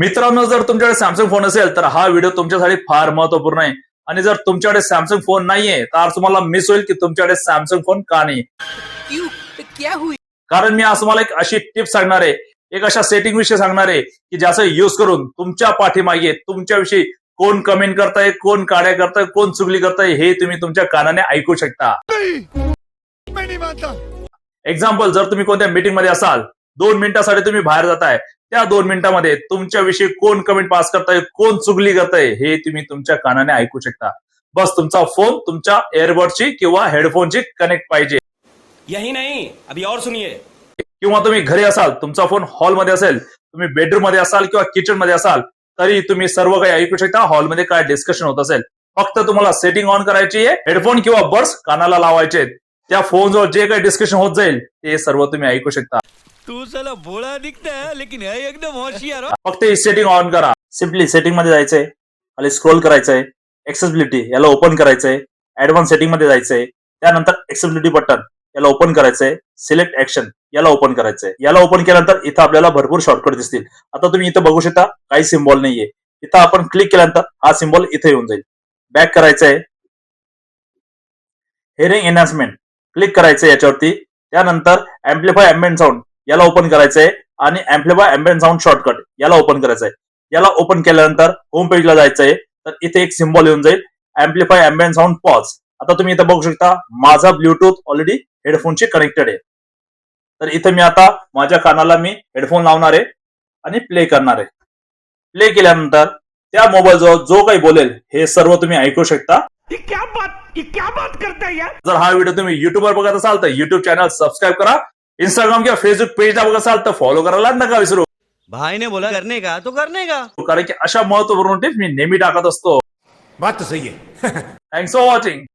मित्रांनो, जर तुमच्याकडे सॅमसंग फोन असेल तर हा व्हिडिओ तुमच्यासाठी फार महत्वपूर्ण आहे. आणि जर तुमच्याकडे सॅमसंग फोन नाहीये तर तुम्हाला मिस होईल की तुमच्याकडे सॅमसंग फोन का नाही. कारण मी आज तुम्हाला एक अशी टिप सांगणार आहे, एक अशा सेटिंग विषयी सांगणार आहे की ज्याचा युज करून तुमच्या पाठीमागे तुमच्याविषयी कोण कमेंट करताय, कोण काड्या करताय, कोण चुगली करताय हे तुम्ही तुमच्या कानाने ऐकू शकता. एक्झाम्पल, जर तुम्ही कोणत्या मीटिंग मध्ये असाल, 2 मिनिटासाठी तुम्ही बाहेर जाताय, त्या 2 मिनिटांमध्ये तुमच्याविषयी कोण कमेंट पास करताय, कोण चुगली करताय हे तुम्ही तुमच्या कानाने ऐकू शकता. बस तुमचा फोन तुमच्या एअरबडची किंवा हेडफोनची कनेक्ट पाहिजे. यही नहीं, अभी और सुनिए. किंवा तुम्ही घरी असाल, तुमचा फोन हॉलमध्ये असेल, तुम्ही बेडरूम मध्ये असाल किंवा किचन मध्ये असाल, तरी तुम्ही सर्व काही ऐकू शकता. हॉलमध्ये काय डिस्कशन होत असेल, फक्त तुम्हाला सेटिंग ऑन करायची आहे, हेडफोन किंवा बड्स कानाला लावायचे, त्या फोनवर जे काही डिस्कशन होत जाईल ते सर्व तुम्ही ऐकू शकता. तू साला भोळा दिखता है लेकिन है एकदम होशियार. फक्त ही सेटिंग ऑन करा. सिम्पली सेटिंग मध्ये जायचंय, खाली स्क्रोल करायचंय, एक्सेसिबिलिटी याला ओपन करायचंय, ऍडव्हान्स सेटिंग मध्ये जायचंय, त्यानंतर एक्सेसिबिलिटी बटन याला ओपन करायचंय, सिलेक्ट ऍक्शन याला ओपन करायचंय. याला ओपन केल्यानंतर इथं आपल्याला भरपूर शॉर्टकट दिसतील. आता तुम्ही इथं बघू शकता काही सिम्बॉल नाहीये. इथं आपण क्लिक केल्यानंतर हा सिम्बॉल इथे येऊन जाईल. बॅक करायचंय, हिअरिंग एनहान्समेंट क्लिक करायचंय याच्यावरती. त्यानंतर अँप्लिफाय अँबिएंट साऊंड याला ओपन करायचंय आणि अँप्लिफाय अँबिएंट साऊंड शॉर्टकट याला ओपन करायचंय. याला ओपन केल्यानंतर होम पेजला जायचंय, तर इथे एक सिम्बॉल येऊन जाईल, अँप्लिफाय अँबिएंट साऊंड पॉज. आता तुम्ही इथं बघू शकता माझा ब्लूटूथ ऑलरेडी हेडफोनशी कनेक्टेड आहे. तर इथे मी आता माझ्या कानाला मी हेडफोन लावणार आहे आणि प्ले करणार आहे. प्ले केल्यानंतर त्या मोबाईल जवळ जो काही बोलेल हे सर्व तुम्ही ऐकू शकता. क्या बात करता है यार. जर हा व्हिडिओ तुम्ही युट्यूबवर बघत असाल तर युट्यूब चॅनल सबस्क्राईब करा. इंस्टाग्राम किंवा फेसबुक पेजला बघत असाल तर फॉलो करायला नका विसरू. भाई ने बोला करने का तो करने का. कारण की अशा महत्वपूर्ण टिप्स मी नेहमी टाकत असतो. बात तो सही है. Thanks for watching.